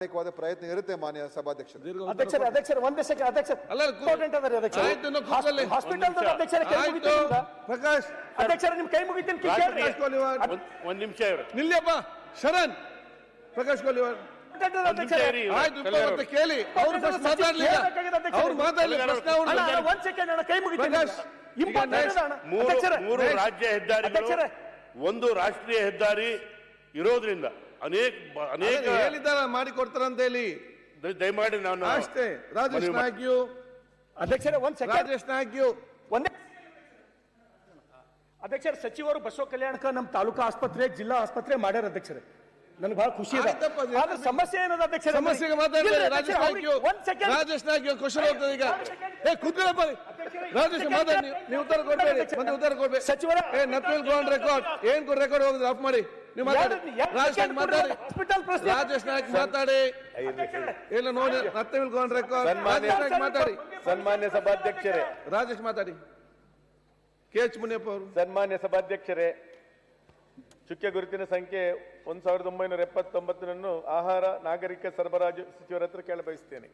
ಪ್ರಯತ್ನ ಇರುತ್ತೆ ಮಾನ್ಯ ಸಭಾಧ್ಯಕ್ಷರು. ಅಧ್ಯಕ್ಷರೇ ಒಂದೇ ಸೆಕೆಂಡ್ ಅಧ್ಯಕ್ಷ ಇಂಪಾರ್ಟೆಂಟ್ ಅದರಿ ಅಧ್ಯಕ್ಷ ಹಾಸ್ಪಿಟಲ್ ಅಧ್ಯಕ್ಷರ ಕೈ ಮುಗಿತೀನಿ ಪ್ರಕಾಶ್ ಅಧ್ಯಕ್ಷರ ನಿಮ್ಮ ಕೈ ಮುಗಿತೀನಿ ಕೇಳ್ರಿ ಒಂದು ನಿಮಿಷ ನಿಲ್ಲಪ್ಪ ಶರಣ್ ಪ್ರಕಾಶ್ ಕೋಲಿವಾರ್ ಆಯ್ತು ಕೇಳಿ ಅವರು ಮಾತಾಡ್ಲಿಲ್ಲ ಅವ್ರು ಮಾತಾಡ್ಲಿಲ್ಲ ಪ್ರಶ್ನೆ ಅವ್ರು ಒಂದ್ ಸೆಕೆಂಡ್ ಅಣ್ಣ ಕೈ ಮುಗಿತೀನಿ ಮೂರು ರಾಜ್ಯ ಹೆದ್ದಾರಿಗಳು ಒಂದು ರಾಷ್ಟ್ರೀಯ ಹೆದ್ದಾರಿ ಇರೋದ್ರಿಂದ ಅನೇಕ ಹೇಳಿದಾರ ಮಾಡಿ ಕೊಡ್ತಾರಂತ ಹೇಳಿ ದಯಮಾಡಿ ನಾನು ಅಷ್ಟೇ. ರಾಜೇಶ್ ನಾಯ್ಕ ಅಧ್ಯಕ್ಷರೇ ಒಂದ್ ಸೆಕೆಂಡ್ ರಾಜೇಶ್ ನಾಯ್ಕ ಒಂದೇ ಅಧ್ಯಕ್ಷರ ಸಚಿವರು ಬಸವ ಕಲ್ಯಾಣಕ ನಮ್ಮ ತಾಲೂಕಾ ಆಸ್ಪತ್ರೆ ಜಿಲ್ಲಾ ಆಸ್ಪತ್ರೆ ಮಾಡ್ಯಾರ ಅಧ್ಯಕ್ಷರೇ ನನಗೆ ಬಹಳ ಖುಷಿ ಇದೆ. ಆದ್ರೆ ಸಮಸ್ಯೆ ಏನದ ಅಧ್ಯಕ್ಷರ ಸಮಸ್ಯೆಗೆ ಮಾತಾಡ್ತಾರೆ ರಾಜೇಶ್ ನಾಯ್ಕ ಕ್ವಶನ್ ಹೋಗ್ತದೆ ಈಗ ಕೂತ್ಕೊಳ್ಳಪ್ಪ ರಾಜೇಶ್ ಮಾತಾಡಿ ನೀವು ಉತ್ತರ ಕೊಡ್ಬೇಡಿ ಒಂದು ಉತ್ತರ ಕೊಡ್ಬೇಕು ಸಚಿವರ ನಥಿಂಗ್ ಗೋ ಆನ್ ರೆಕಾರ್ಡ್ ಏನ್ ರೆಕಾರ್ಡ್ ಹೋಗಿದ್ರೆ ಆಫ್ ಮಾಡಿ ನೀವು ಮಾತಾಡಿ ರಾಜೇಶ್ ಮಾತಾಡಿ ರಾಜೇಶ್ ನಾಯ್ಕ ಮಾತಾಡಿ ಇಲ್ಲ ನೋಡಿ nothing go on record Rajesh Naik ಮಾತಾಡಿ ಸನ್ಮಾನ್ಯ ಸಭಾಧ್ಯಕ್ಷರೇ ರಾಜೇಶ್ ಮಾತಾಡಿ ಕೆ ಎಚ್ ಮುನಿಯಪ್ಪ ಅವರು ಸನ್ಮಾನ್ಯ ಸಭಾಧ್ಯಕ್ಷರೇ ಚುಕ್ಕೆ ಗುರುತಿನ ಸಂಖ್ಯೆ 1979 ಆಹಾರ ನಾಗರಿಕ ಸರಬರಾಜು ಸಚಿವರ ಹತ್ರ ಕೇಳ ಬಯಸ್ತೇನೆ.